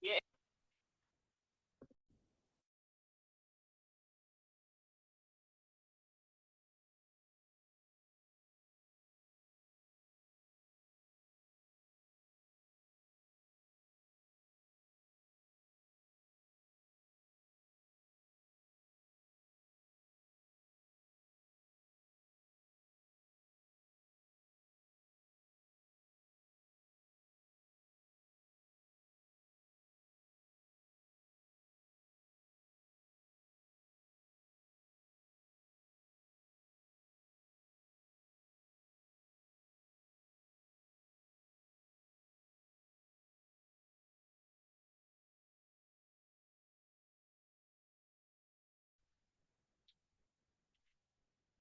Yeah.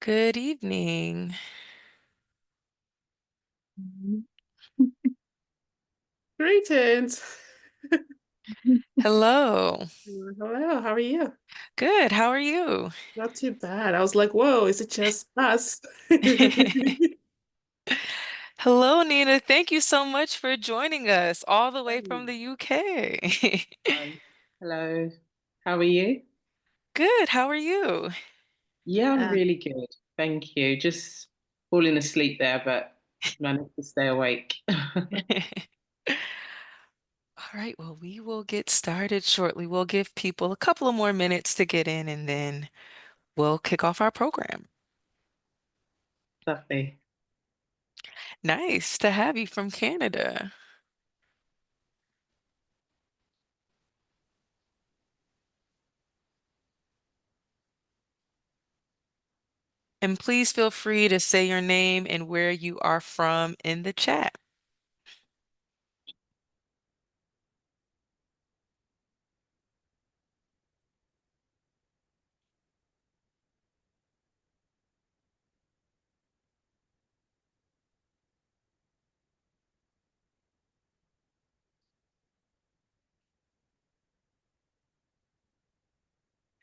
Good evening. Mhm. Greetings. Hello. Hello, how are you? Good. How are you? Not too bad. I was like, whoa, is it just us? Hello, Nina. Thank you so much for joining us all the way from Hey. the UK. Hello. How are you? Good. How are you? Yeah, I'm really good. Thank you. Just falling asleep there, but managed to stay awake. All right. Well, we will get started shortly. We'll give people a couple of more minutes to get in and then we'll kick off our program. Lovely. Nice to have you from Canada. And please feel free to say your name and where you are from in the chat.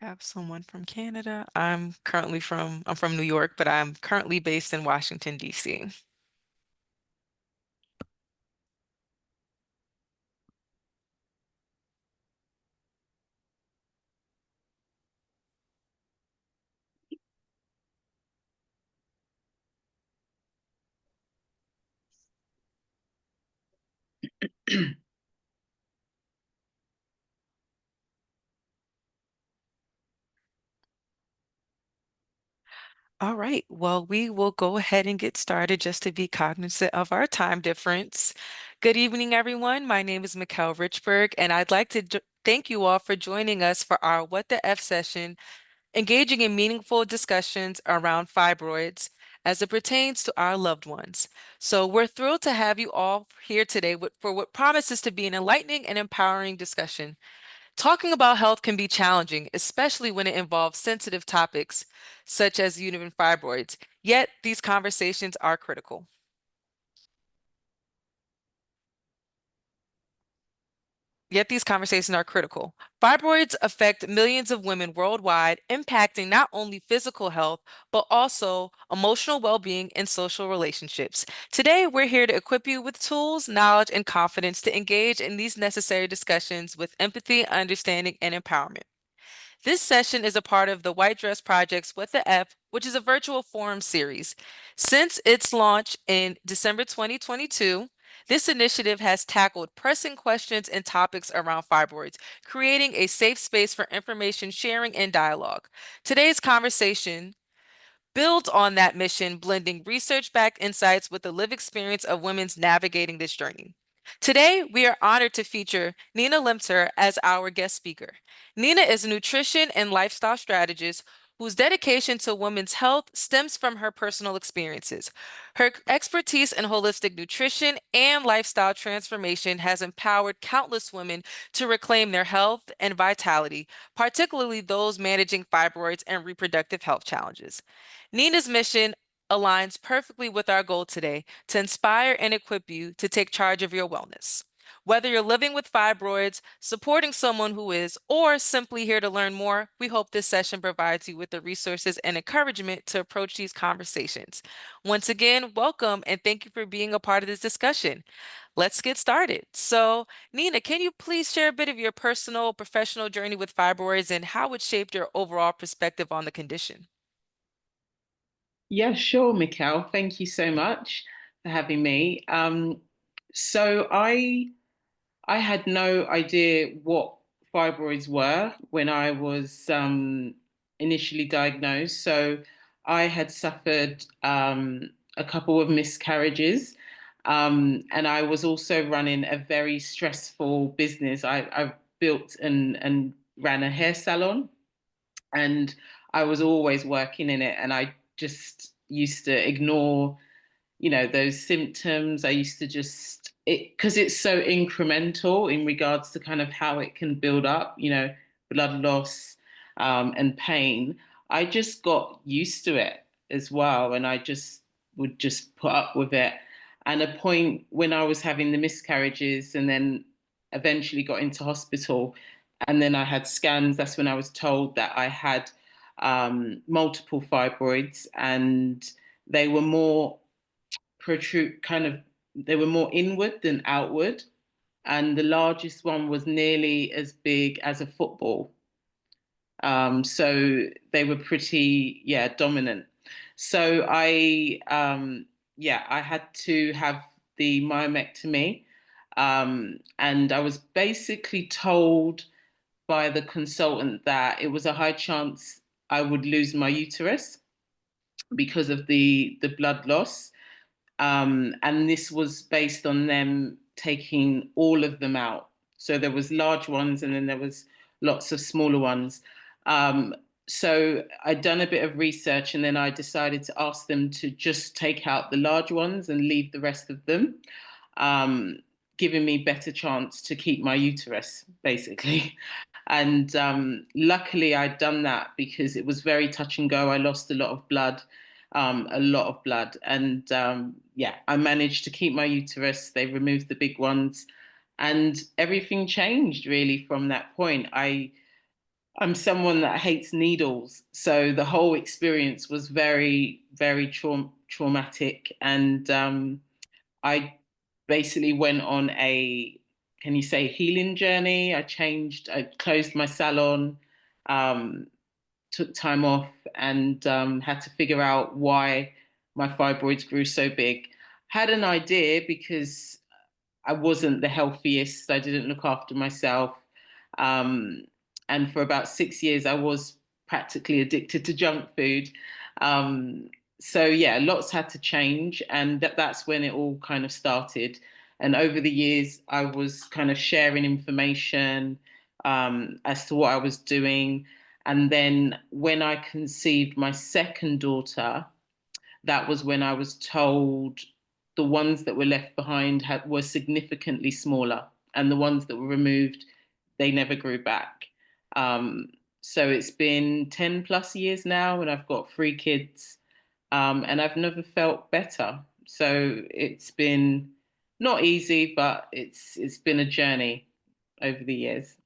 Have someone from Canada. I'm from New York, but I'm currently based in Washington, D.C. All right. Well, we will go ahead and get started just to be cognizant of our time difference. Good evening, everyone. My name is Mikkel Richberg, and I'd like to thank you all for joining us for our What the F session, engaging in meaningful discussions around fibroids as it pertains to our loved ones. So we're thrilled to have you all here today for what promises to be an enlightening and empowering discussion. Talking about health can be challenging, especially when it involves sensitive topics such as uterine fibroids. Yet these conversations are critical. Yet these conversations are critical. Fibroids affect millions of women worldwide, impacting not only physical health, but also emotional well-being and social relationships. Today, we're here to equip you with tools, knowledge, and confidence to engage in these necessary discussions with empathy, understanding, and empowerment. This session is a part of the White Dress Project's What the F, which is a virtual forum series. Since its launch in December 2022, this initiative has tackled pressing questions and topics around fibroids, creating a safe space for information sharing and dialogue. Today's conversation builds on that mission, blending research-backed insights with the lived experience of women's navigating this journey. Today, we are honored to feature Nina Lemter as our guest speaker. Nina is a nutrition and lifestyle strategist whose dedication to women's health stems from her personal experiences. Her expertise in holistic nutrition and lifestyle transformation has empowered countless women to reclaim their health and vitality, particularly those managing fibroids and reproductive health challenges. Nina's mission aligns perfectly with our goal today to inspire and equip you to take charge of your wellness. Whether you're living with fibroids, supporting someone who is, or simply here to learn more, we hope this session provides you with the resources and encouragement to approach these conversations. Once again, welcome and thank you for being a part of this discussion. Let's get started. So, Nina, can you please share a bit of your personal, professional journey with fibroids and how it shaped your overall perspective on the condition? Yeah, sure, Mikhail. Thank you so much for having me. So I had no idea what fibroids were when I was initially diagnosed. So I had suffered a couple of miscarriages, and I was also running a very stressful business. I built and ran a hair salon, and I was always working in it, and I just used to ignore those symptoms. I used to just it because it's so incremental in regards to kind of how it can build up, blood loss, and pain. I just got used to it as well, and I just would just put up with it. And a point when I was having the miscarriages and then eventually got into hospital, and then I had scans, that's when I was told that I had multiple fibroids, and they were more protrude kind of they were more inward than outward, and the largest one was nearly as big as a football. So they were pretty, yeah, dominant. So I had to have the myomectomy, and I was basically told by the consultant that it was a high chance I would lose my uterus because of the blood loss. And this was based on them taking all of them out. So there was large ones, and then there was lots of smaller ones. Um, so I'd done a bit of research, and then I decided to ask them to just take out the large ones and leave the rest of them, um, giving me better chance to keep my uterus, basically. And luckily, I'd done that because it was very touch and go. I lost a lot of blood. And yeah, I managed to keep my uterus. They removed the big ones, and everything changed really from that point. I'm someone that hates needles, so the whole experience was very, very traumatic. And I basically went on can you say, healing journey. I closed my salon, um, took time off, and had to figure out why my fibroids grew so big. Had an idea because I wasn't the healthiest. I didn't look after myself. Um, and for about 6 years, I was practically addicted to junk food. Um, so yeah, lots had to change, and that's when it all kind of started. And over the years, I was kind of sharing information as to what I was doing. And then when I conceived my second daughter, that was when I was told the ones that were left behind were significantly smaller, and the ones that were removed, they never grew back. Um, so it's been 10 plus years now, and I've got 3 kids, and I've never felt better. So it's been not easy, but it's been a journey over the years.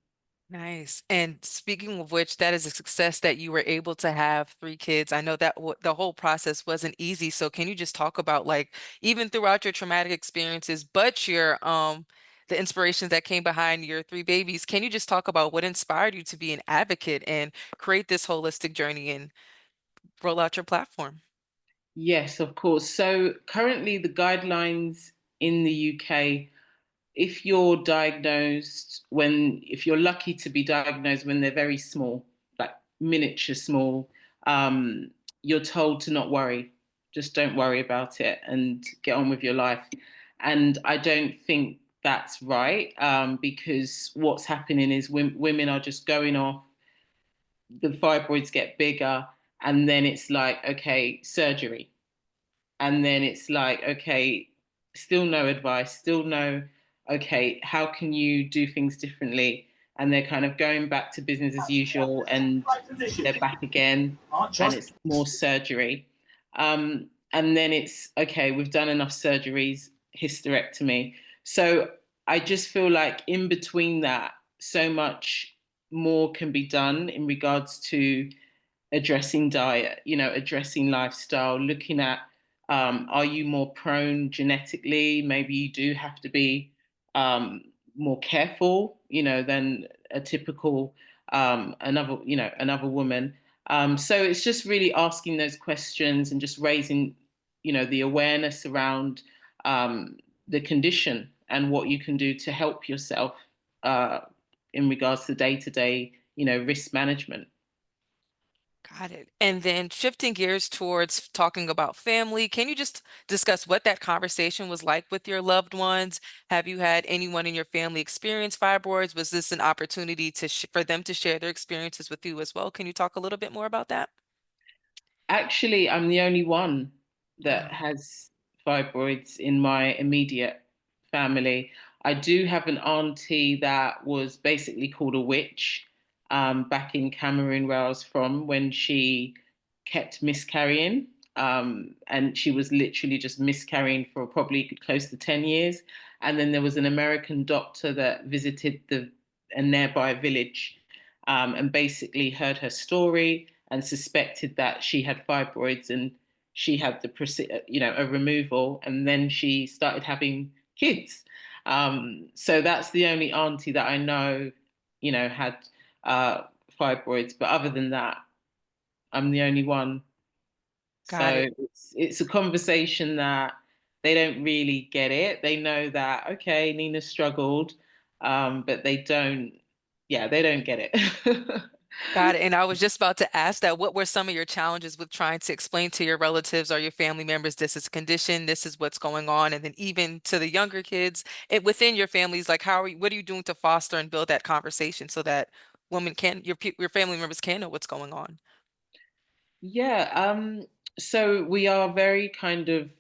Nice. And speaking of which, that is a success that you were able to have 3 kids. I know that the whole process wasn't easy. So can you just talk about like even throughout your traumatic experiences, but your the inspirations that came behind your 3 babies, can you just talk about what inspired you to be an advocate and create this holistic journey and roll out your platform? Yes, of course. So currently, the guidelines in the UK, if you're lucky to be diagnosed when they're very small, like miniature small, um, you're told to not worry. Just don't worry about it and get on with your life. And I don't think that's right, because what's happening is women are just going off, the fibroids get bigger, and then it's like, okay, surgery. And then it's like, okay, still no advice, still no, okay, how can you do things differently? And they're kind of going back to business as usual, and they're back again, and it's more surgery. And then it's, okay, we've done enough surgeries, hysterectomy. So I just feel like in between that, so much more can be done in regards to addressing diet, addressing lifestyle, looking at are you more prone genetically? Maybe you do have to be um, more careful, than a typical another woman. So it's just really asking those questions and just raising, the awareness around the condition and what you can do to help yourself uh, in regards to day-to-day, risk management. Got it. And then shifting gears towards talking about family, can you just discuss what that conversation was like with your loved ones? Have you had anyone in your family experience fibroids? Was this an opportunity for them to share their experiences with you as well? Can you talk a little bit more about that? Actually, I'm the only one that Wow. has fibroids in my immediate family. I do have an auntie that was basically called a witch back in Cameroon, where I was from, when she kept miscarrying. And she was literally just miscarrying for probably close to 10 years. And then there was an American doctor that visited a nearby village and basically heard her story and suspected that she had fibroids and she had a removal, and then she started having kids. So that's the only auntie that I know, had uh, fibroids. But other than that, I'm the only one. Got So it. it's a conversation that they don't really get it. They know that, okay, Nina struggled, but they don't get it. Got it. And I was just about to ask that. What were some of your challenges with trying to explain to your relatives or your family members, this is a condition, this is what's going on, and then even to the younger kids within your families, like what are you doing to foster and build that conversation so that your family members can know what's going on? Yeah, so we are very kind of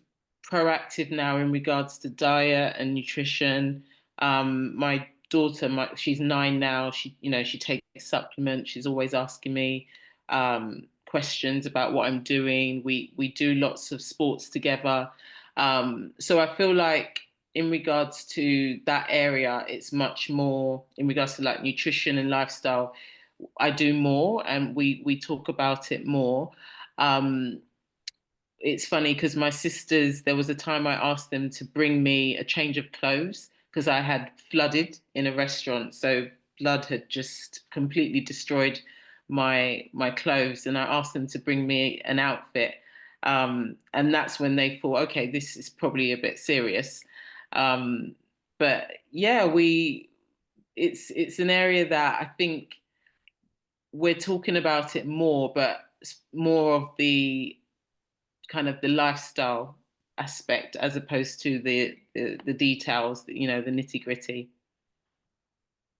proactive now in regards to diet and nutrition. My daughter, she's 9 now. She takes supplements. She's always asking me questions about what I'm doing. We do lots of sports together. So I feel like in regards to that area, it's much more in regards to like nutrition and lifestyle. I do more, and we talk about it more. Um, it's funny because my sisters, there was a time I asked them to bring me a change of clothes because I had flooded in a restaurant. So blood had just completely destroyed my clothes, and I asked them to bring me an outfit. And that's when they thought, okay, this is probably a bit serious. Um, but yeah, it's an area that I think we're talking about it more, but it's more of the kind of the lifestyle aspect as opposed to the details, the nitty gritty.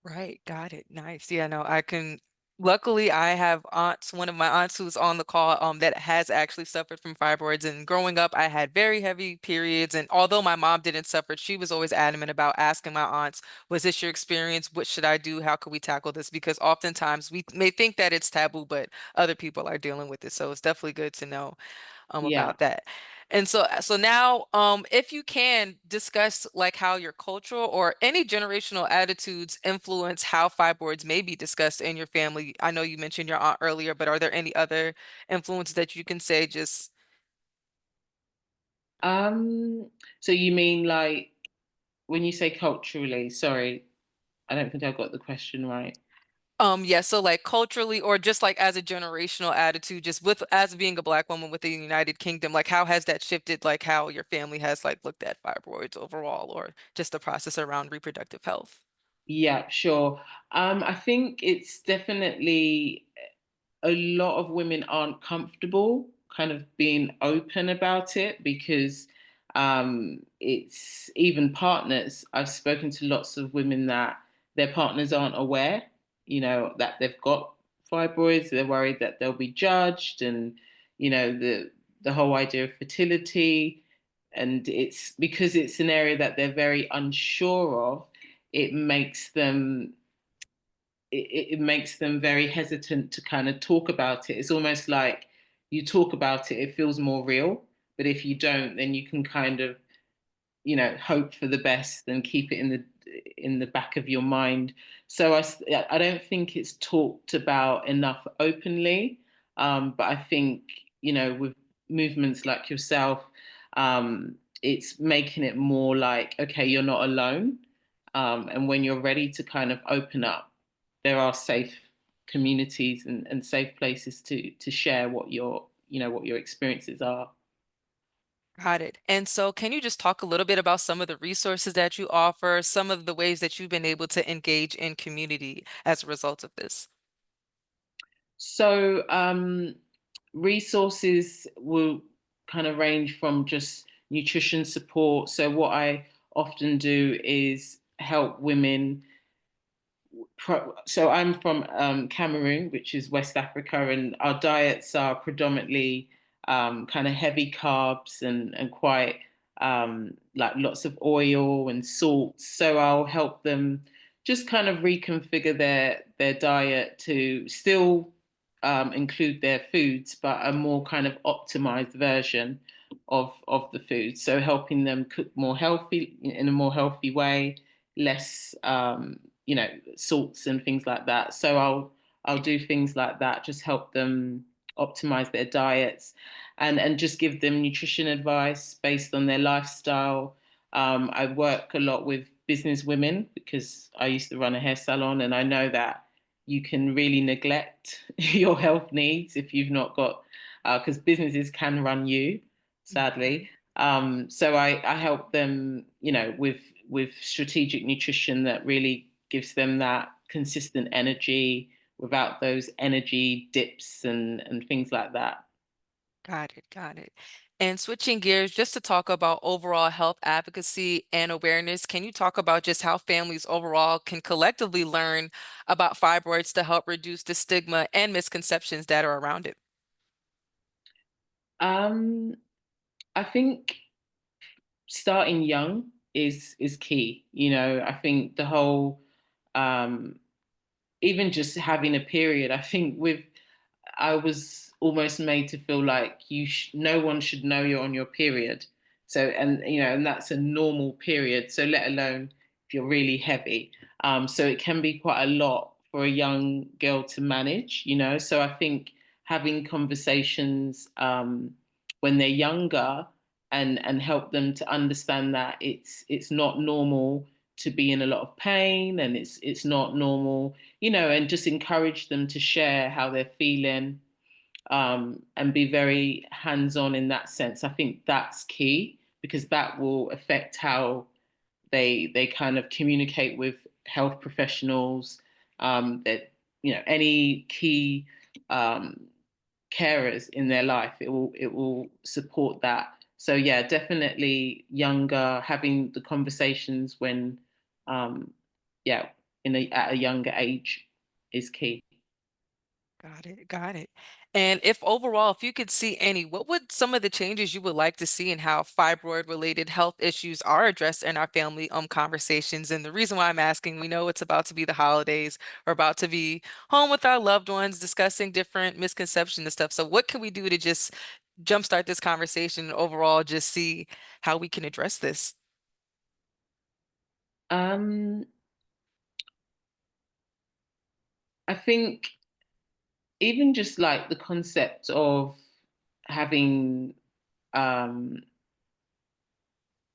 Right, got it. Nice. Yeah, no, I can. Luckily, I have aunts, one of my aunts who's on the call, that has actually suffered from fibroids. And growing up, I had very heavy periods. And although my mom didn't suffer, she was always adamant about asking my aunts, was this your experience? What should I do? How could we tackle this? Because oftentimes we may think that it's taboo, but other people are dealing with it. So it's definitely good to know Yeah. about that. And so now, if you can discuss like how your cultural or any generational attitudes influence how fibroids may be discussed in your family. I know you mentioned your aunt earlier, but are there any other influences that you can say just So you mean like when you say culturally, sorry, I don't think I got the question right. yeah, so like culturally or just like as a generational attitude, just with as being a Black woman within the United Kingdom, like how has that shifted like how your family has like looked at fibroids overall or just the process around reproductive health? Yeah, sure. I think it's definitely a lot of women aren't comfortable kind of being open about it because it's even partners. I've spoken to lots of women that their partners aren't aware, that they've got fibroids. They're worried that they'll be judged, and the whole idea of fertility. And it's because it's an area that they're very unsure of. It makes them it makes them very hesitant to kind of talk about it. It's almost like you talk about it, it feels more real. But if you don't, then you can kind of hope for the best and keep it in the back of your mind. So I don't think it's talked about enough openly, but I think with movements like yourself, it's making it more like, okay, you're not alone, and when you're ready to kind of open up, there are safe communities and safe places to share what your experiences are. Got it. And so, can you just talk a little bit about some of the resources that you offer, some of the ways that you've been able to engage in community as a result of this? So, resources will kind of range from just nutrition support. So, what I often do is help women. So I'm from Cameroon, which is West Africa, and our diets are predominantly kind of heavy carbs and quite like lots of oil and salt. So I'll help them just kind of reconfigure their diet to still include their foods, but a more kind of optimized version of the food. So helping them cook more healthy in a more healthy way, less salts and things like that. So I'll do things like that, just help them optimize their diets and just give them nutrition advice based on their lifestyle. I work a lot with business women because I used to run a hair salon, and I know that you can really neglect your health needs if you've not got, because businesses can run you, sadly. So I help them, with strategic nutrition that really gives them that consistent energy without those energy dips and things like that. Got it. Got it. And switching gears, just to talk about overall health advocacy and awareness, can you talk about just how families overall can collectively learn about fibroids to help reduce the stigma and misconceptions that are around it? Um, I think starting young is key. I think the whole um, even just having a period. I think I was almost made to feel like no one should know you're on your period. So, and that's a normal period. So, let alone if you're really heavy. So it can be quite a lot for a young girl to manage. So I think having conversations when they're younger and help them to understand that it's not normal to be in a lot of pain, and it's not normal, and just encourage them to share how they're feeling, and be very hands-on in that sense. I think that's key because that will affect how they kind of communicate with health professionals. That any key um, carers in their life, it will support that. So yeah, definitely younger, having the conversations when um, yeah, at a younger age is key. Got it. Got it. And if overall, if you could see any, what would some of the changes you would like to see in how fibroid related health issues are addressed in our family conversations? And the reason why I'm asking, we know it's about to be the holidays. We're about to be home with our loved ones discussing different misconceptions and stuff. So what can we do to just jumpstart this conversation and overall just see how we can address this? Um, I think even just like the concept of having um,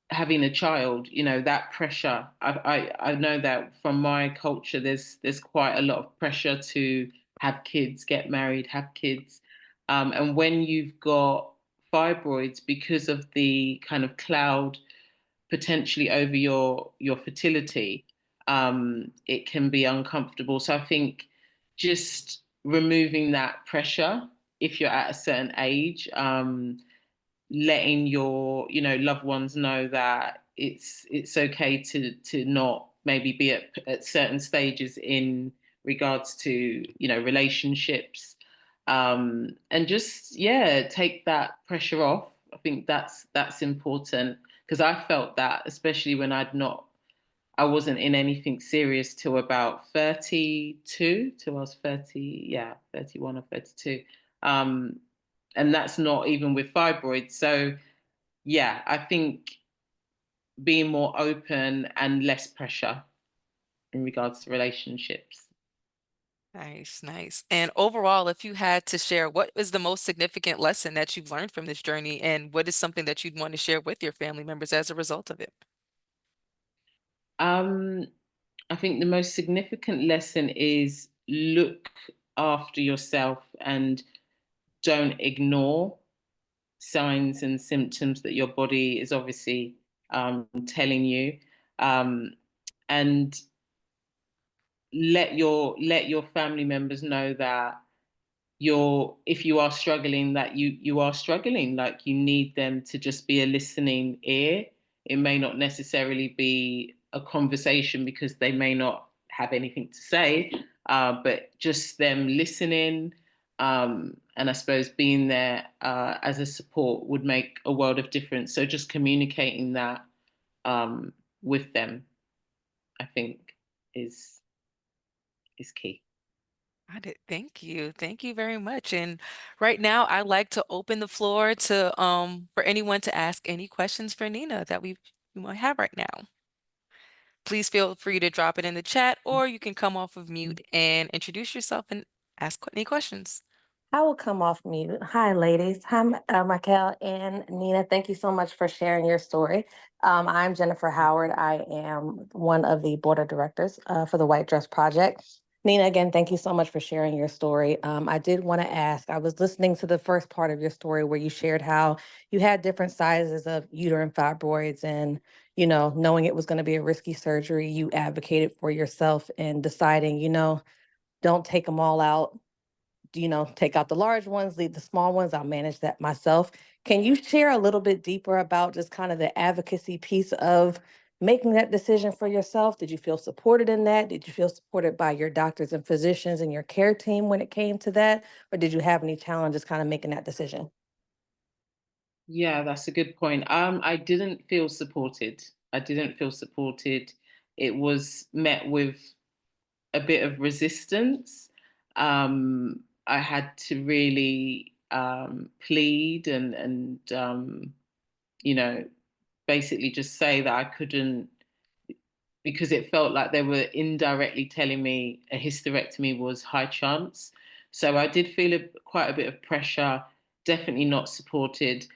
having a child, that pressure. I know that from my culture, there's quite a lot of pressure to have kids, get married, have kids, and when you've got fibroids, because of the kind of cloud potentially over your fertility, it can be uncomfortable. So I think just removing that pressure if you're at a certain age, letting your loved ones know that it's okay to not maybe be at certain stages in regards to relationships, and just take that pressure off. I think that's important because I felt that, especially when I wasn't in anything serious till about 32, till I was 30, yeah, 31 or 32. Um, and that's not even with fibroids. So, yeah, I think being more open and less pressure in regards to relationships. Nice, nice. And overall, if you had to share, what is the most significant lesson that you've learned from this journey, and what is something that you'd want to share with your family members as a result of it? Um, I think the most significant lesson is look after yourself and don't ignore signs and symptoms that your body is obviously telling you, um, and let your family members know that you're if you are struggling, that you are struggling, like you need them to just be a listening ear. It may not necessarily be a conversation because they may not have anything to say, but just them listening, and I suppose being there as a support would make a world of difference. So just communicating that um, with them, I think, is is key. Got it. Thank you. Thank you very much. And right now, I'd like to open the floor to for anyone to ask any questions for Nina that we might have right now. Please feel free to drop it in the chat, or you can come off of mute and introduce yourself and ask any questions. I will come off mute. Hi, ladies. Hi, Michael and Nina. Thank you so much for sharing your story. I'm Jennifer Howard. I am one of the board of directors for the White Dress Project. Nina, again, thank you so much for sharing your story. I did want to ask, I was listening to the first part of your story where you shared how you had different sizes of uterine fibroids and, knowing it was going to be a risky surgery, you advocated for yourself and deciding, don't take them all out, take out the large ones, leave the small ones. I'll manage that myself. Can you share a little bit deeper about just kind of the advocacy piece of making that decision for yourself? Did you feel supported in that? Did you feel supported by your doctors and physicians and your care team when it came to that? Or did you have any challenges kind of making that decision? Yeah, that's a good point. I didn't feel supported. I didn't feel supported. It was met with a bit of resistance. I had to really plead and you know basically just say that I couldn't, because it felt like they were indirectly telling me a hysterectomy was high chance. So I did feel quite a bit of pressure, definitely not supported.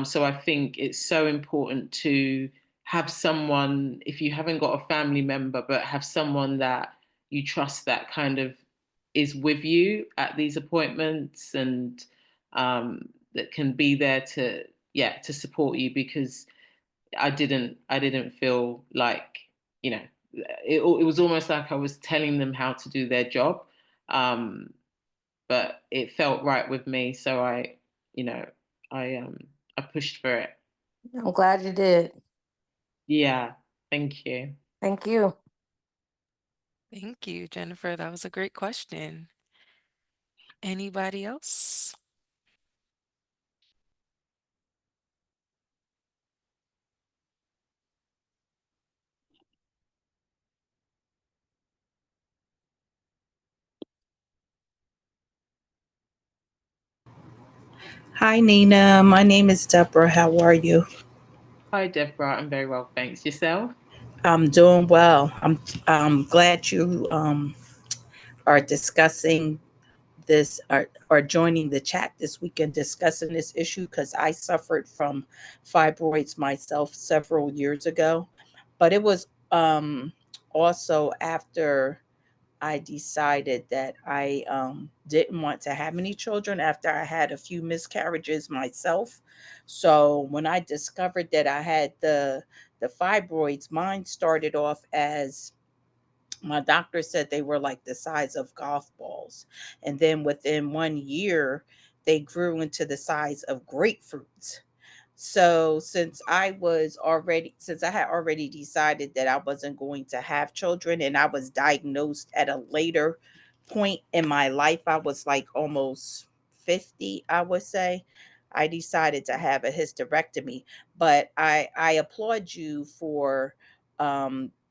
So I think it's so important to have someone, if you haven't got a family member, but have someone that you trust that kind of is with you at these appointments, and that can be there to, yeah, to support you, because I didn't feel like, you know, it was almost like I was telling them how to do their job. Um, but it felt right with me. So you know, I pushed for it. I'm glad you did. Yeah. Thank you. Thank you. Thank you, Jennifer. That was a great question. Anybody else? Hi, Nina. My name is Deborah. How are you? Hi, Deborah. I'm very well, thanks. Yourself? I'm doing well. I'm glad you are discussing this or joining the chat this weekend discussing this issue because I suffered from fibroids myself several years ago. But it was also after I decided that I didn't want to have any children after I had a few miscarriages myself. So when I discovered that I had the fibroids, mine started off as my doctor said they were like the size of golf balls. And then within 1 year, they grew into the size of grapefruits. So since I had already decided that I wasn't going to have children and I was diagnosed at a later point in my life, I was like almost 50, I would say. I decided to have a hysterectomy, but I applaud you for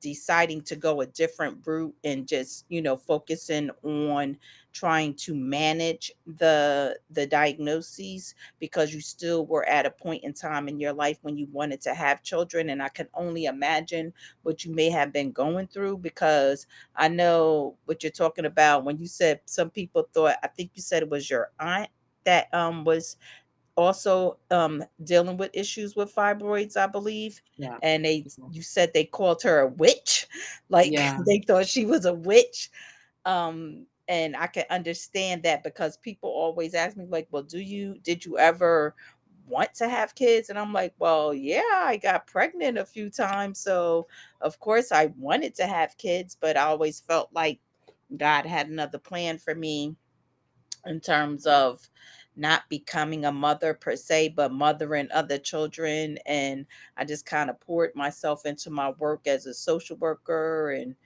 deciding to go a different route and just, focusing on trying to manage the diagnoses, because you still were at a point in time in your life when you wanted to have children. And I can only imagine what you may have been going through, because I know what you're talking about when you said some people thought, I think you said it was your aunt that was also dealing with issues with fibroids, I believe. Yeah. And you said they called her a witch, like Yeah. they thought she was a witch. And I can understand that, because people always ask me, like, well, did you ever want to have kids? And I'm like, well, yeah, I got pregnant a few times, so of course I wanted to have kids, but I always felt like God had another plan for me, in terms of not becoming a mother per se, but mothering other children. And I just kind of poured myself into my work as a social worker, and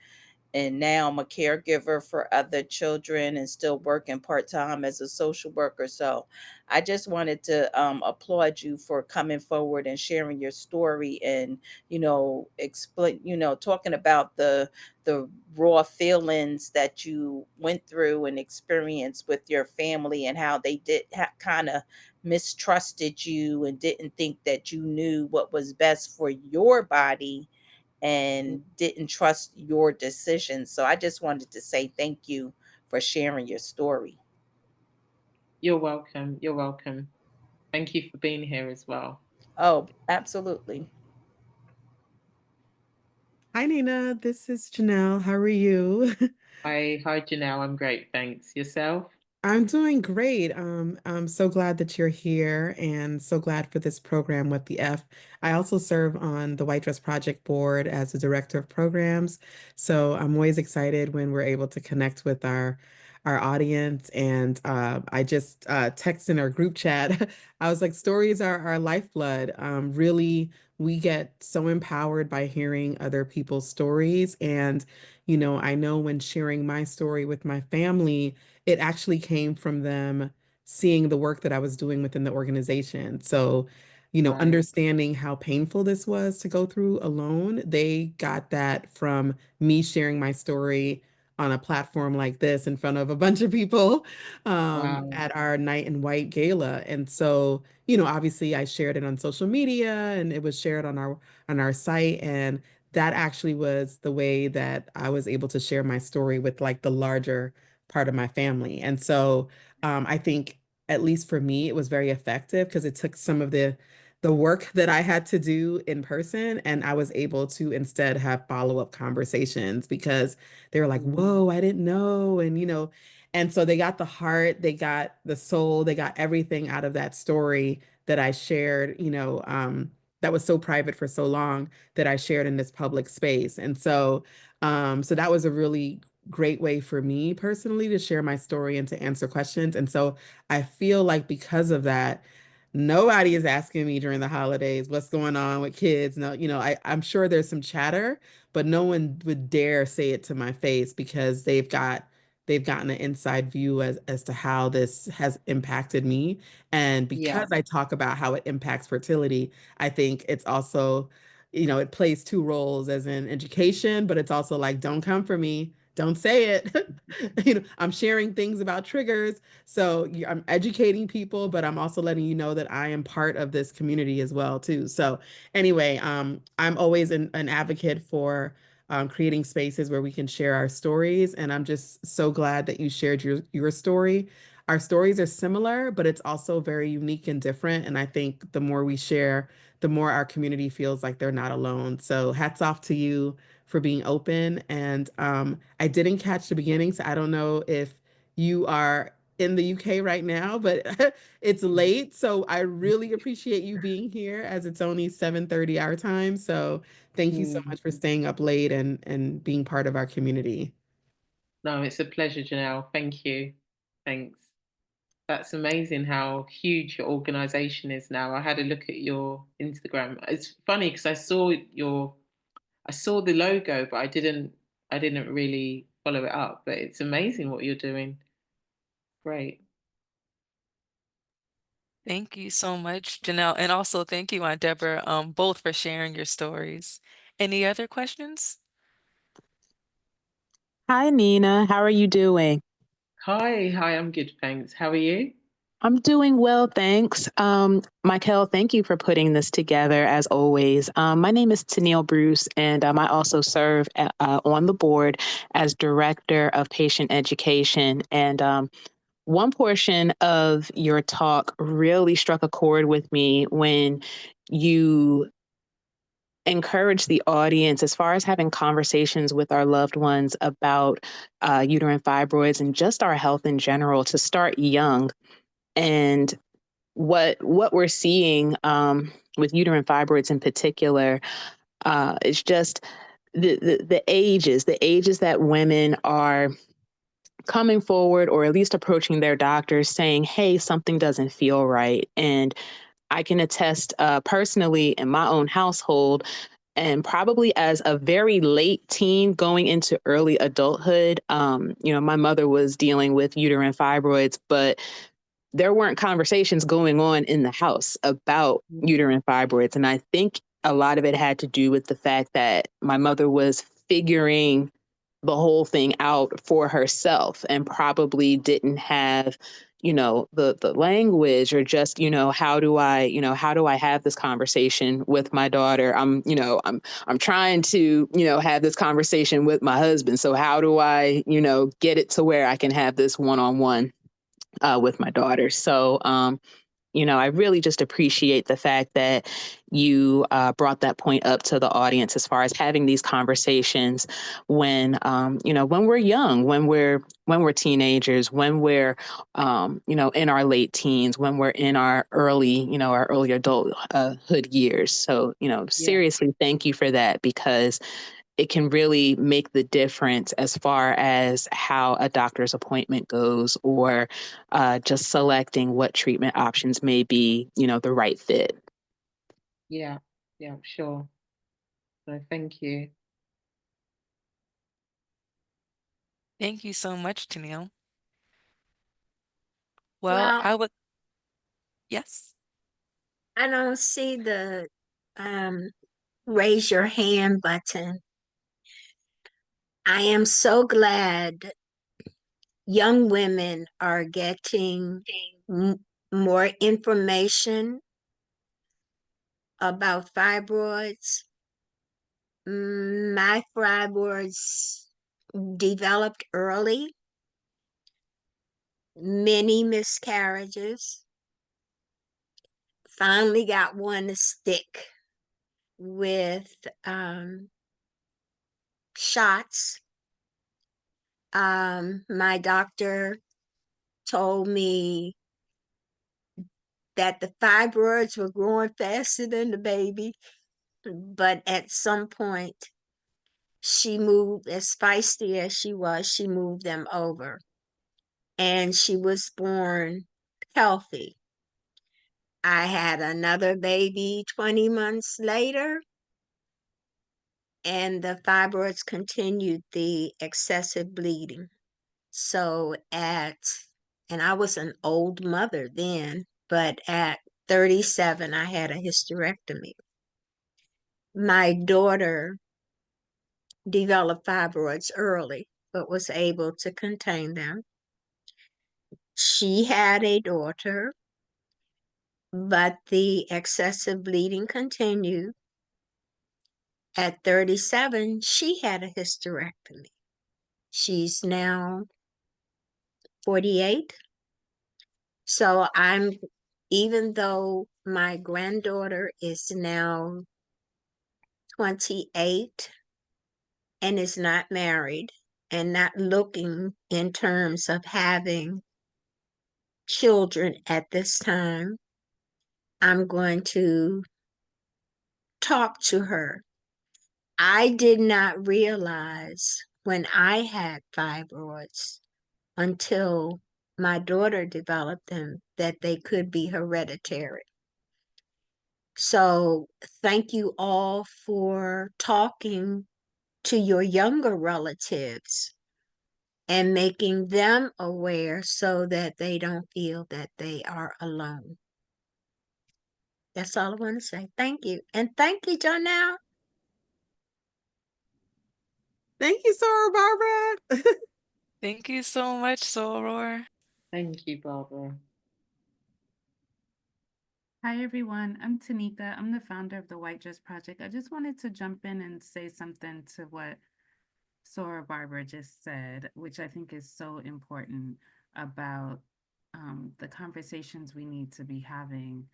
now I'm a caregiver for other children and still working part-time as a social worker. So I just wanted to applaud you for coming forward and sharing your story, and explain, talking about the raw feelings that you went through and experienced with your family, and how they did kind of mistrusted you and didn't think that you knew what was best for your body, and didn't trust your decisions. So I just wanted to say thank you for sharing your story. You're welcome. You're welcome. Thank you for being here as well. Oh, absolutely. Hi, Nina. This is Janelle. How are you? Hi, Janelle. I'm great. Thanks. Yourself? I'm doing great. I'm so glad that you're here and so glad for this program with the F. I also serve on the White Dress Project board as the director of programs. So I'm always excited when we're able to connect with our audience. And I just text in our group chat. I was like, stories are our lifeblood. Really, we get so empowered by hearing other people's stories. And, I know when sharing my story with my family, it actually came from them seeing the work that I was doing within the organization. So, Right. understanding how painful this was to go through alone, they got that from me sharing my story on a platform like this in front of a bunch of people Wow. at our Night in White gala. And so, obviously I shared it on social media, and it was shared on our site. And that actually was the way that I was able to share my story with like the larger part of my family. And so I think, at least for me, it was very effective, because it took some of the work that I had to do in person, and I was able to instead have follow-up conversations, because they were like, Mm. whoa, I didn't know. And, and so they got the heart, they got the soul, they got everything out of that story that I shared, that was so private for so long, that I shared in this public space. And so, so that was a really great way for me personally to share my story and to answer questions. And so I feel like, because of that, nobody is asking me during the holidays what's going on with kids. No, I'm sure there's some chatter, but no one would dare say it to my face, because they've gotten an inside view as to how this has impacted me. And Yeah. because I talk about how it impacts fertility, I think it's also, it plays two roles, as in education, but it's also like, don't come for me. Don't say it. I'm sharing things about triggers. So I'm educating people, but I'm also letting you know that I am part of this community as well, too. So anyway, I'm always an advocate for creating spaces where we can share our stories. And I'm just so glad that you shared your story. Our stories are similar, but it's also very unique and different. And I think the more we share, the more our community feels like they're not alone. So hats off to you for being open. And I didn't catch the beginning, so I don't know if you are in the UK right now, but it's late. So I really appreciate you being here, as it's only 7:30 our time. So thank you so Mm. much for staying up late and being part of our community. No, it's a pleasure, Janelle. Thank you. Thanks. That's amazing how huge your organization is now. I had a look at your Instagram. It's funny because I saw the logo, but I didn't really follow it up. But it's amazing what you're doing. Great. Thank you so much, Janelle. And also thank you, Aunt Deborah, both for sharing your stories. Any other questions? Hi, Nina. How are you doing? Hi, I'm good, thanks. How are you? I'm doing well, thanks. Michael, thank you for putting this together as always. My name is Tennille Bruce, and I also serve on the board as Director of Patient Education. And one portion of your talk really struck a chord with me when you encourage the audience as far as having conversations with our loved ones about uterine fibroids and just our health in general to start young. And what we're seeing with uterine fibroids in particular is just the ages that women are coming forward or at least approaching their doctors saying, hey, something doesn't feel right. And I can attest personally in my own household, and probably as a very late teen going into early adulthood, my mother was dealing with uterine fibroids, but there weren't conversations going on in the house about uterine fibroids. And I think a lot of it had to do with the fact that my mother was figuring the whole thing out for herself and probably didn't have the language or just how do I have this conversation with my daughter. I'm trying to have this conversation with my husband, so how do I get it to where I can have this one-on-one with my daughter. So, I really just appreciate the fact that you brought that point up to the audience as far as having these conversations when we're young, when we're teenagers, when we're, in our late teens, when we're in our early adulthood years. So, seriously, thank you for that, because it can really make the difference as far as how a doctor's appointment goes, or just selecting what treatment options may be, the right fit. Yeah, sure. So thank you. Thank you so much, Tennille. Well, yes. I don't see the raise your hand button. I am so glad young women are getting more information about fibroids. My fibroids developed early, many miscarriages. Finally got one to stick with shots. My doctor told me that the fibroids were growing faster than the baby, but at some point, she moved, as feisty as she moved them over, and she was born healthy. I had another baby 20 months later, and the fibroids continued the excessive bleeding. So and I was an old mother then, but at 37, I had a hysterectomy. My daughter developed fibroids early, but was able to contain them. She had a daughter, but the excessive bleeding continued. At 37, she had a hysterectomy. She's now 48. So even though my granddaughter is now 28 and is not married and not looking in terms of having children at this time, I'm going to talk to her. I did not realize when I had fibroids until my daughter developed them that they could be hereditary. So thank you all for talking to your younger relatives and making them aware so that they don't feel that they are alone. That's all I want to say. Thank you. And thank you, Jonelle. Thank you, Sarah Barbara. Thank you so much, Soror. Thank you, Barbara. Hi, everyone. I'm Tanika. I'm the founder of the White Dress Project. I just wanted to jump in and say something to what Sora Barbara just said, which I think is so important about the conversations we need to be having,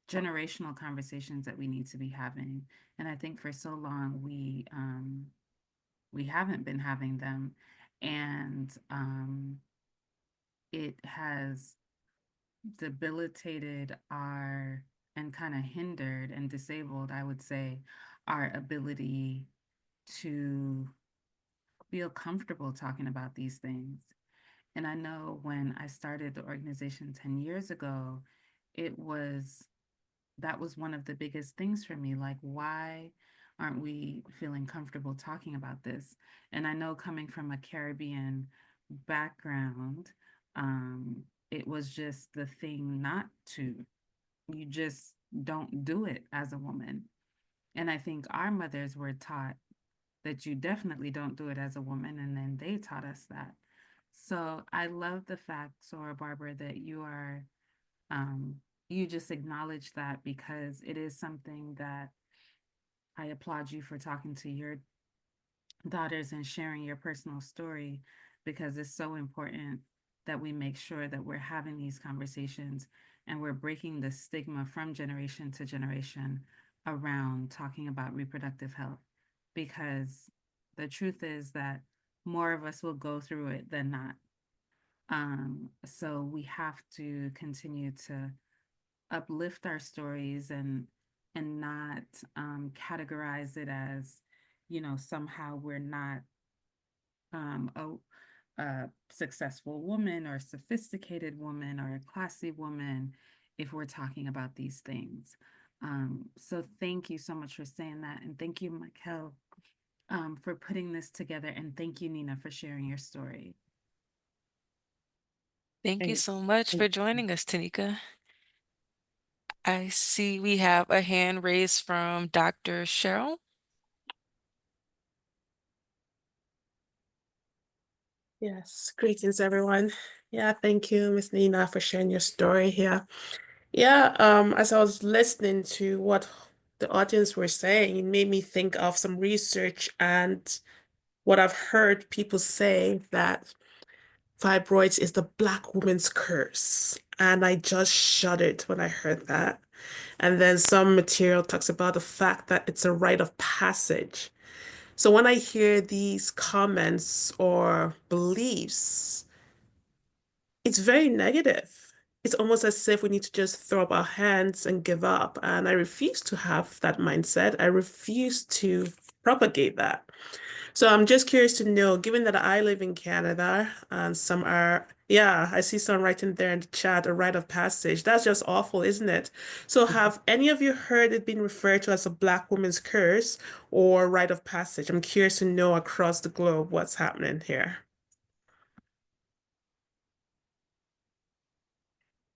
generational conversations that we need to be having. And I think for so long we haven't been having them, and it has debilitated our and kind of hindered and disabled, I would say, our ability to feel comfortable talking about these things. And I know when I started the organization 10 years ago, it was that was one of the biggest things for me. Like, why aren't we feeling comfortable talking about this? And I know coming from a Caribbean background, it was just the thing not to. You just don't do it as a woman. And I think our mothers were taught that you definitely don't do it as a woman, and then they taught us that. So I love the fact, Sora Barbara, that um, you just acknowledge that, because it is something that I applaud you for talking to your daughters and sharing your personal story, because it's so important that we make sure that we're having these conversations and we're breaking the stigma from generation to generation around talking about reproductive health, because the truth is that more of us will go through it than not. So we have to continue to uplift our stories and not categorize it as, somehow we're not a successful woman or a sophisticated woman or a classy woman if we're talking about these things. So thank you so much for saying that. And thank you, Michael, for putting this together. And thank you, Nina, for sharing your story. Thank you Thank, so much thank for you. joining us, Tanika. I see we have a hand raised from Dr. Cheryl. Yes, greetings everyone. Yeah, thank you, Miss Nina, for sharing your story here. Yeah, as I was listening to what the audience were saying, it made me think of some research and what I've heard people say, that fibroids is the Black woman's curse. And I just shuddered when I heard that. And then some material talks about the fact that it's a rite of passage. So when I hear these comments or beliefs, it's very negative. It's almost as if we need to just throw up our hands and give up. And I refuse to have that mindset. I refuse to propagate that. So I'm just curious to know, given that I live in Canada and some are, yeah, I see some writing there in the chat, a rite of passage. That's just awful, isn't it? So have any of you heard it being referred to as a Black woman's curse or rite of passage? I'm curious to know across the globe what's happening here.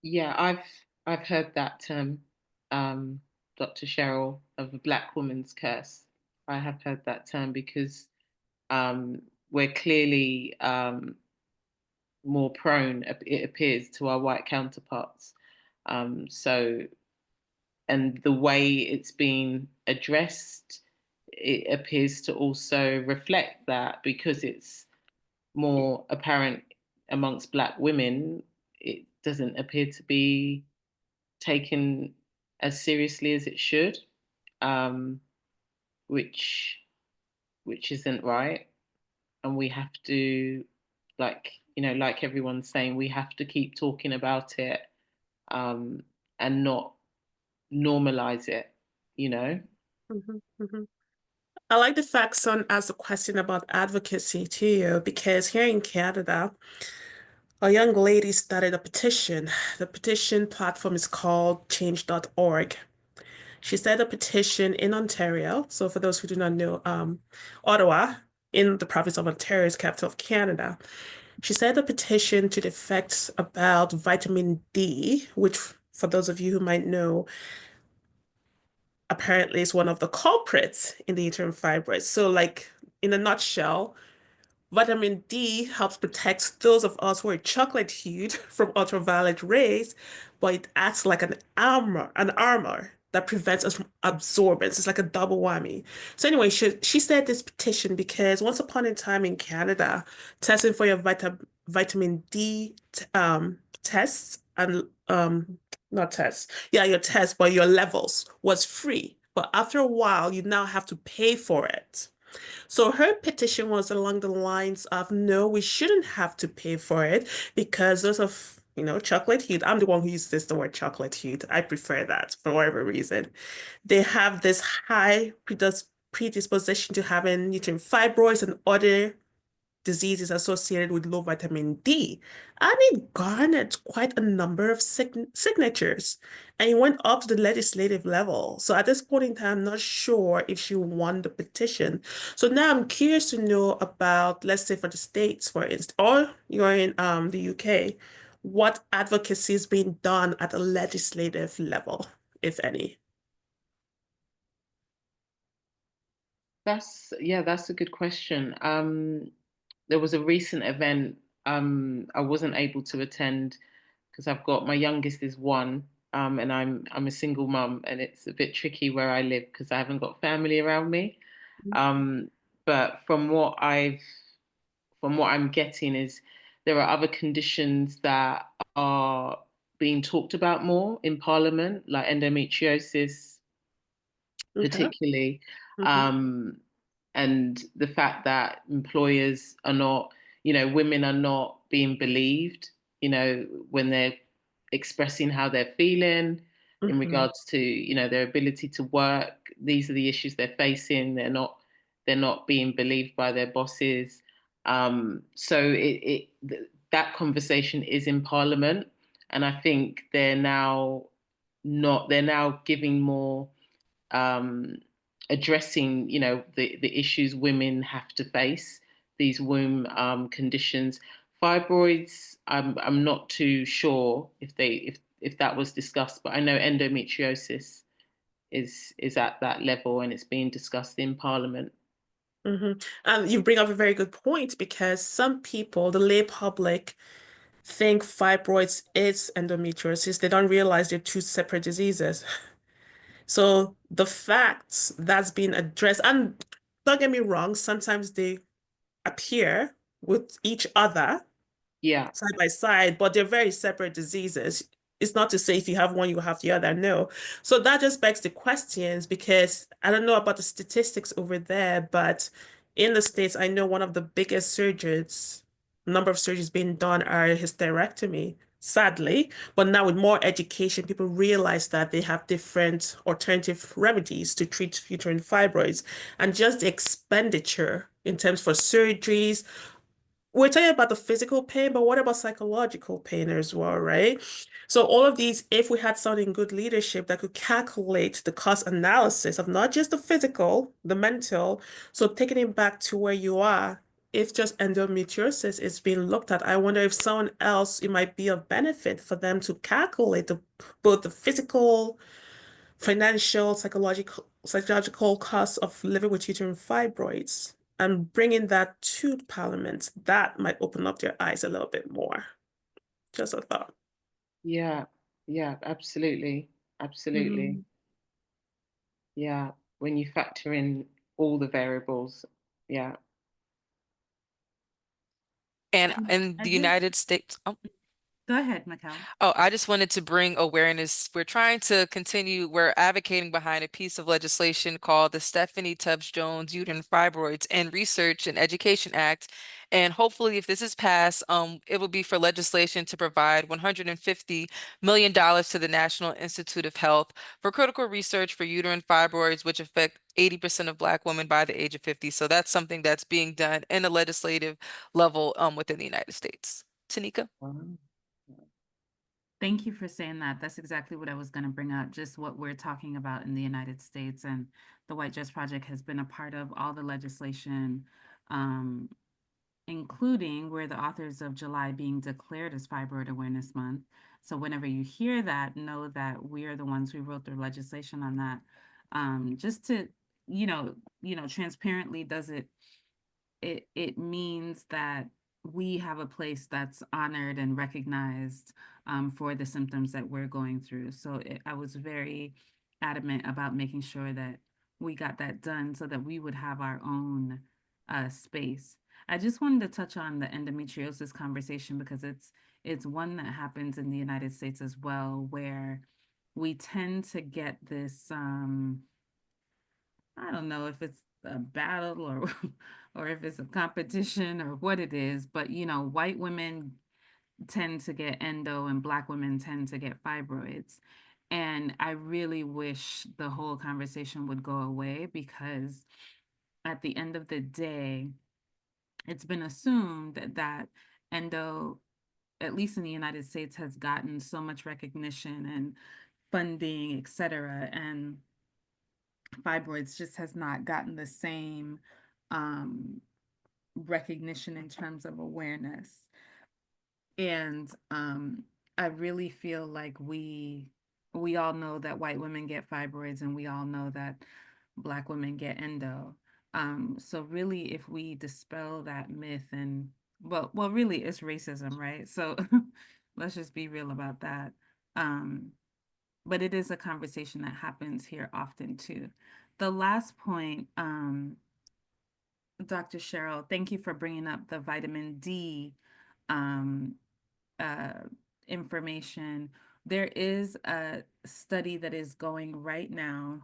Yeah, I've heard that term, um, Dr. Cheryl, of a Black woman's curse. I have heard that term because we're clearly more prone, it appears, to our white counterparts. So, and the way it's been addressed, it appears to also reflect that, because it's more apparent amongst Black women, it doesn't appear to be taken as seriously as it should, um, which which isn't right. And we have to, like everyone's saying, we have to keep talking about it, um, and not normalize it. You know. Mhm, mhm. I like the fact Son asked a question about advocacy to you, because here in Canada, a young lady started a petition. The petition platform is called change.org. She started a petition in Ontario. So for those who do not know, Ottawa in the province of Ontario is capital of Canada. She started a petition to the effect about vitamin D, which for those of you who might know, apparently is one of the culprits in the uterine fibroids. So like in a nutshell, Vitamin D helps protect those of us who are chocolate hued from ultraviolet rays, but it acts like an armor that prevents us from absorbance. It's like a double whammy. So anyway, she said this petition because once upon a time in Canada, testing for your vitamin D tests and not tests, yeah, your tests, but your levels was free. But after a while, you now have to pay for it. So her petition was along the lines of, no, we shouldn't have to pay for it because those of, chocolate hued. I'm the one who uses the word chocolate hued. I prefer that for whatever reason. They have this high predisposition to having uterine fibroids and other diseases associated with low vitamin D. And it garnered quite a number of signatures. And it went up to the legislative level. So at this point in time, I'm not sure if she won the petition. So now I'm curious to know about, let's say for the States, for instance, or you're in the UK, what advocacy is being done at a legislative level, if any. That's a good question. There was a recent event I wasn't able to attend because I've got my youngest is 1, and I'm a single mum, and it's a bit tricky where I live because I haven't got family around me. Um, but from what I'm getting is there are other conditions that are being talked about more in Parliament, like endometriosis, Okay. particularly, Mhm. um, and the fact that employers are not, women are not being believed, when they're expressing how they're feeling in Mhm. regards to, their ability to work. These are the issues they're facing. They're not being believed by their bosses. So that conversation is in Parliament, and I think they're now giving more, um, addressing, the issues women have to face, these womb conditions. Fibroids, I'm not too sure if that was discussed, but I know endometriosis is at that level and it's being discussed in Parliament. You bring up a very good point because some people, the lay public, think fibroids is endometriosis. They don't realize they're two separate diseases. So the facts that's being addressed, and don't get me wrong, sometimes they appear with each other Yeah. side by side, but they're very separate diseases. It's not to say if you have one, you have the other. No. So that just begs the questions because I don't know about the statistics over there, but in the States, I know one of the biggest surgeries, number of surgeries being done are hysterectomy, sadly. But now with more education, people realize that they have different alternative remedies to treat uterine fibroids and just the expenditure in terms for surgeries, we're talking about the physical pain, but what about psychological pain as well, right? So all of these, if we had someone in good leadership that could calculate the cost analysis of not just the physical, the mental, so taking it back to where you are, if just endometriosis is being looked at, I wonder if someone else, it might be of benefit for them to calculate both the physical, financial, psychological costs of living with uterine fibroids and bringing that to Parliament, that might open up their eyes a little bit more. Just a thought. Yeah. Yeah, absolutely. Absolutely. Mhm. Yeah. When you factor in all the variables. Yeah. And in I the did. United States, oh, Go ahead, Mikkel. Oh, I just wanted to bring awareness. We're advocating behind a piece of legislation called the Stephanie Tubbs Jones Uterine Fibroids and Research and Education Act. And hopefully, if this is passed, it will be for legislation to provide $150 million to the National Institute of Health for critical research for uterine fibroids, which affect 80% of Black women by the age of 50. So that's something that's being done in a legislative level within the United States. Tanika? Wow. Thank you for saying that. That's exactly what I was going to bring up, just what we're talking about in the United States. And the White Dress Project has been a part of all the legislation, um, including we're the authors of July being declared as Fibroid Awareness Month. So whenever you hear that, know that we are the ones who wrote the legislation on that. Just to, transparently, does it it means that we have a place that's honored and recognized for the symptoms that we're going through. So I was very adamant about making sure that we got that done so that we would have our own space. I just wanted to touch on the endometriosis conversation because it's one that happens in the United States as well, where we tend to get this I don't know if it's a battle or or if it's a competition or what it is, but white women tend to get endo and black women tend to get fibroids. And I really wish the whole conversation would go away because at the end of the day, it's been assumed that endo, at least in the United States, has gotten so much recognition and funding, et cetera. And fibroids just has not gotten the same um, recognition in terms of awareness. And I really feel like we all know that white women get fibroids and we all know that black women get endo. So really, if we dispel that myth and well, really, it's racism, right? So let's just be real about that. Um, but it is a conversation that happens here often too. The last point, Dr. Cheryl, thank you for bringing up the vitamin D um, uh, information. There is a study that is going right now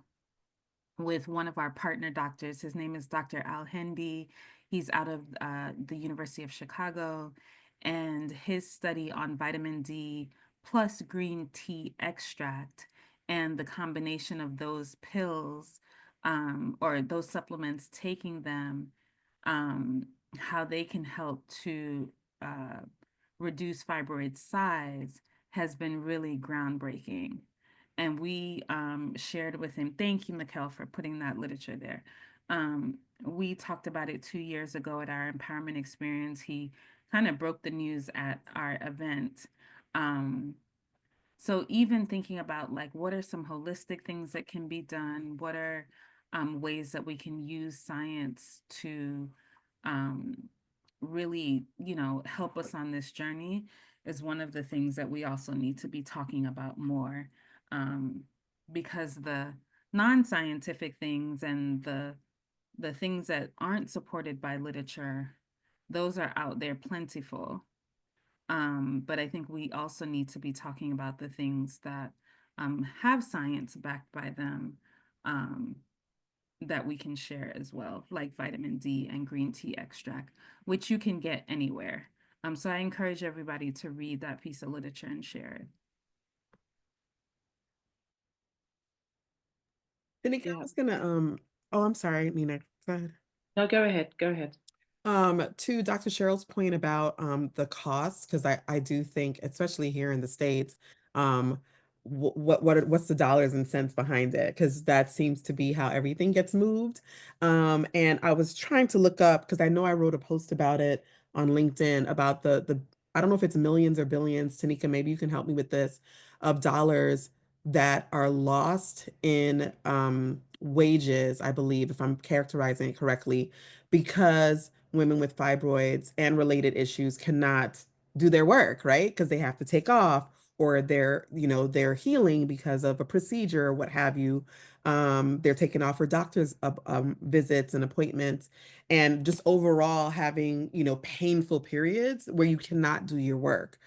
with one of our partner doctors. His name is Dr. Al Hindi. He's out of the University of Chicago, and his study on vitamin D plus green tea extract and the combination of those pills or those supplements, taking them, um, how they can help to uh, reduce fibroid size has been really groundbreaking. And we shared with him, thank you, Mikkel, for putting that literature there. We talked about it 2 years ago at our empowerment experience. He kind of broke the news at our event. So even thinking about like what are some holistic things that can be done? What are ways that we can use science to really, help us on this journey is one of the things that we also need to be talking about more. Because the non-scientific things and the things that aren't supported by literature, those are out there plentiful. But I think we also need to be talking about the things that have science backed by them, um, that we can share as well, like vitamin D and green tea extract, which you can get anywhere. So I encourage everybody to read that piece of literature and share it. Tanika, I was gonna oh, I'm sorry, Nina. Go ahead. No, go ahead. Go ahead. To Dr. Cheryl's point about the cost, because I do think, especially here in the States, what's the dollars and cents behind it? Because that seems to be how everything gets moved. And I was trying to look up because I know I wrote a post about it on LinkedIn about the I don't know if it's millions or billions. Tanika, maybe you can help me with this, of dollars that are lost in wages, I believe, if I'm characterizing it correctly, because women with fibroids and related issues cannot do their work, right? Because they have to take off, or they're healing because of a procedure or what have you. They're taking off for doctor's visits and appointments, and just overall having, painful periods where you cannot do your work.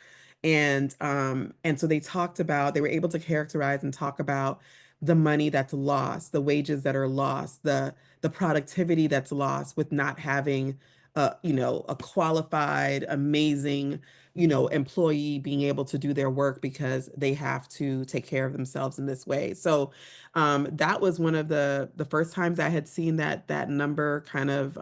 And so they were able to characterize and talk about the money that's lost, the wages that are lost, the productivity that's lost with not having a qualified, amazing, employee being able to do their work because they have to take care of themselves in this way. So that was one of the first times I had seen that number kind of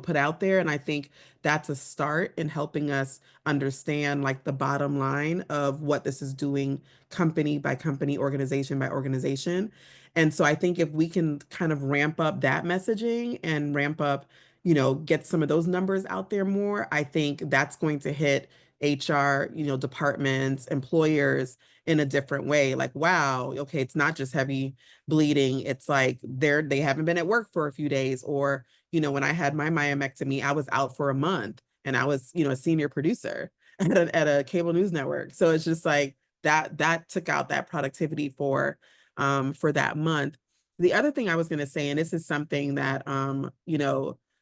put out there. And I think that's a start in helping us understand like the bottom line of what this is doing, company by company, organization by organization. And so I think if we can kind of ramp up that messaging and ramp up, get some of those numbers out there more, I think that's going to hit HR, departments, employers in a different way. Like, wow, okay, it's not just heavy bleeding. It's like they haven't been at work for a few days. Or, when I had my myomectomy, I was out for a month and I was, a senior producer at a cable news network. So it's just like that took out that productivity for that month. The other thing I was going to say, and this is something that,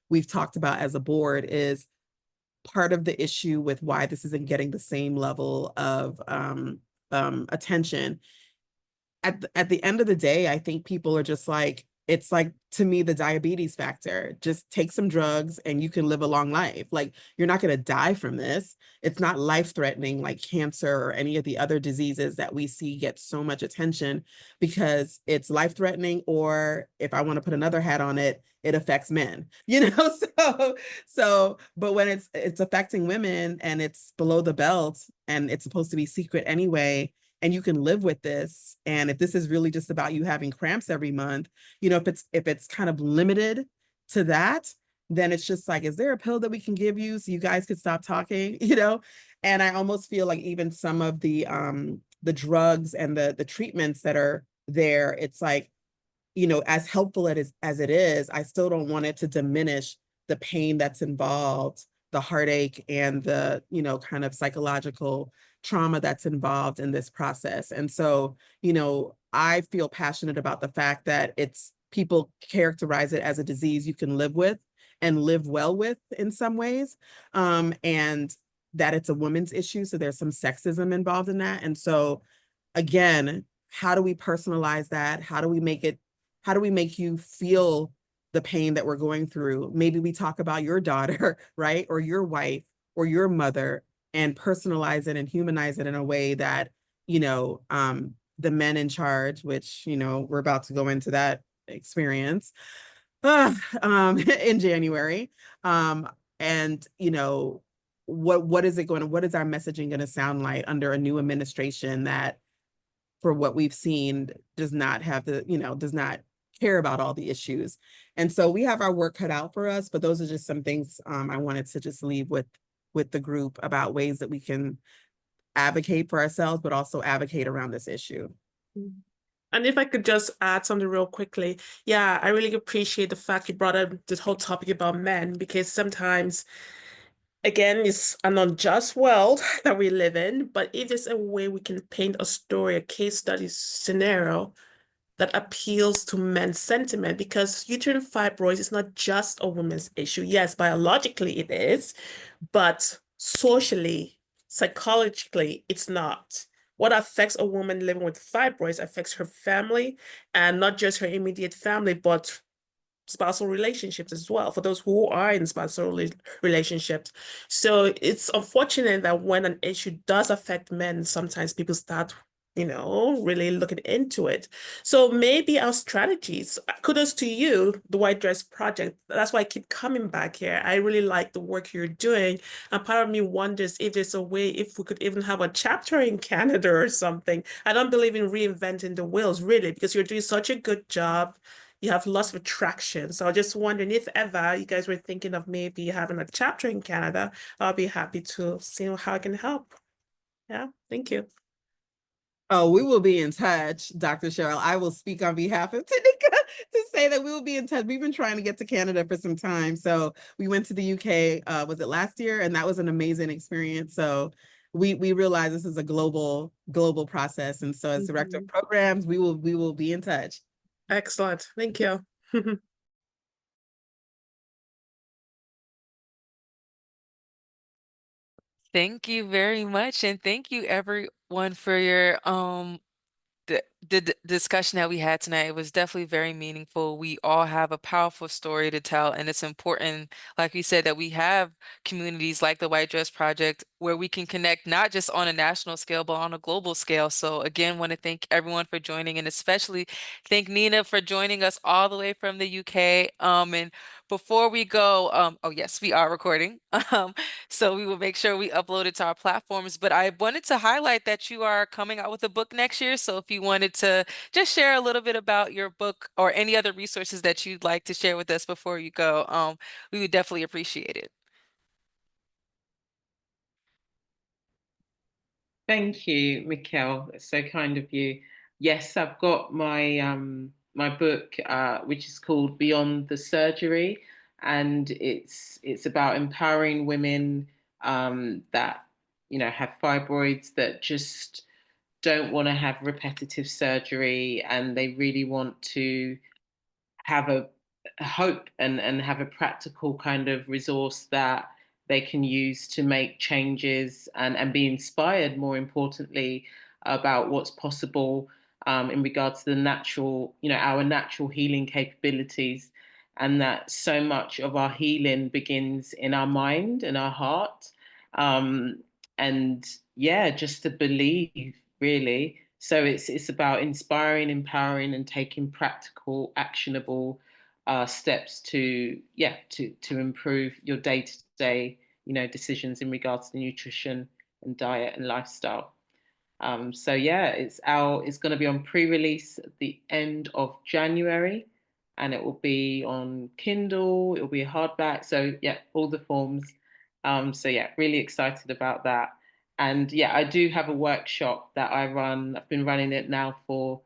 we've talked about as a board, is part of the issue with why this isn't getting the same level of attention. At the end of the day, I think people are just like, it's like, to me, the diabetes factor. Just take some drugs and you can live a long life. Like, you're not going to die from this. It's not life-threatening like cancer or any of the other diseases that we see get so much attention because it's life-threatening, or if I want to put another hat on it, it affects men, but when it's affecting women and it's below the belt and it's supposed to be secret anyway, and you can live with this. And if this is really just about you having cramps every month, if it's kind of limited to that, then it's just like, is there a pill that we can give you so you guys could stop talking? And I almost feel like even some of the drugs and the treatments that are there, it's like, as helpful as it is, I still don't want it to diminish the pain that's involved, the heartache, and the, kind of psychological trauma that's involved in this process. And so, I feel passionate about the fact that people characterize it as a disease you can live with and live well with in some ways. And that it's a woman's issue. So there's some sexism involved in that. And so again, how do we personalize that? How do we make you feel the pain that we're going through? Maybe we talk about your daughter, right? Or your wife or your mother, and personalize it and humanize it in a way that, the men in charge, which, we're about to go into that experience in January. And, what is our messaging going to sound like under a new administration that, for what we've seen, does not care about all the issues. And so we have our work cut out for us, but those are just some things I wanted to just leave with the group about ways that we can advocate for ourselves, but also advocate around this issue. And if I could just add something real quickly, yeah, I really appreciate the fact you brought up this whole topic about men, because sometimes, again, it's an unjust world that we live in, but if there's a way we can paint a story, a case study scenario that appeals to men's sentiment, because uterine fibroids is not just a woman's issue. Yes, biologically it is, but socially, psychologically, it's not. What affects a woman living with fibroids affects her family, and not just her immediate family, but spousal relationships as well, for those who are in spousal relationships. So it's unfortunate that when an issue does affect men, sometimes people start, really looking into it. So maybe our strategies, kudos to you, the White Dress Project. That's why I keep coming back here. I really like the work you're doing. And part of me wonders if there's a way, if we could even have a chapter in Canada or something. I don't believe in reinventing the wheels, really, because you're doing such a good job. You have lots of attraction. So I was just wondering if ever you guys were thinking of maybe having a chapter in Canada, I'll be happy to see how I can help. Yeah, thank you. Oh, we will be in touch, Dr. Cheryl. I will speak on behalf of Tanika to say that we will be in touch. We've been trying to get to Canada for some time. So we went to the UK, was it last year? And that was an amazing experience. So we realize this is a global process. And so as director of programs, we will be in touch. Excellent. Thank you. Thank you very much, and thank you everyone for your the discussion that we had tonight. It was definitely very meaningful. We all have a powerful story to tell, and it's important, like we said, that we have communities like the White Dress Project where we can connect not just on a national scale, but on a global scale. So again, want to thank everyone for joining, and especially thank Nina for joining us all the way from the UK. And before we go, oh yes, we are recording. So we will make sure we upload it to our platforms. But I wanted to highlight that you are coming out with a book next year. So if you wanted to just share a little bit about your book or any other resources that you'd like to share with us before you go, we would definitely appreciate it. Thank you, Mikkel. It's so kind of you. Yes, I've got my book, which is called Beyond the Surgery, and it's about empowering women that have fibroids that just don't want to have repetitive surgery, and they really want to have a hope and have a practical kind of resource that they can use to make changes and be inspired, more importantly, about what's possible in regards to the natural, our natural healing capabilities, and that so much of our healing begins in our mind and our heart. Um, and yeah, just to believe, really. So it's about inspiring, empowering, and taking practical, actionable steps to improve your day to day decisions in regards to nutrition and diet and lifestyle. So yeah, it's going to be on pre-release at the end of January, and it will be on Kindle. It will be a hardback. So yeah, all the forms. So yeah, really excited about that. And yeah, I do have a workshop that I run. I've been running it now for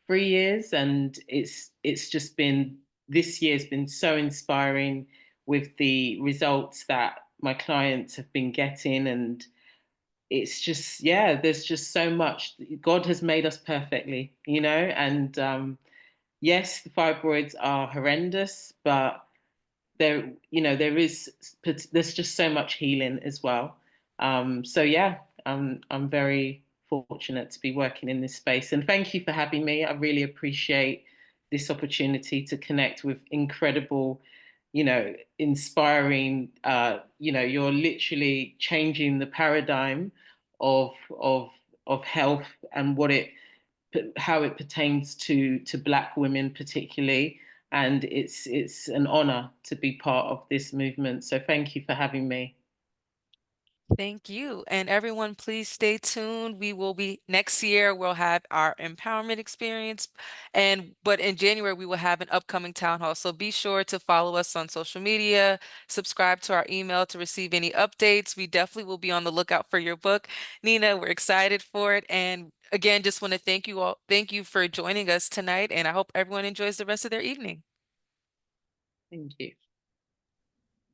3 years, and it's just been this year's been so inspiring with the results that my clients have been getting. And it's just, yeah, there's just so much. God has made us perfectly, and yes, the fibroids are horrendous, but there's just so much healing as well. So yeah, I'm very fortunate to be working in this space, and thank you for having me. I really appreciate this opportunity to connect with incredible, inspiring. You're literally changing the paradigm of of of health and how it pertains to Black women particularly, and it's an honor to be part of this movement. So thank you for having me. Thank you. And everyone, please stay tuned. We will be next year, we'll have our empowerment experience. But in January, we will have an upcoming town hall. So be sure to follow us on social media, subscribe to our email to receive any updates. We definitely will be on the lookout for your book. Nina, we're excited for it. And again, just want to thank you all. Thank you for joining us tonight. And I hope everyone enjoys the rest of their evening. Thank you.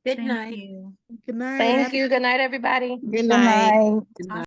Good Thank night. you. Good night. Thank you. Good night, everybody. Good night. Good night.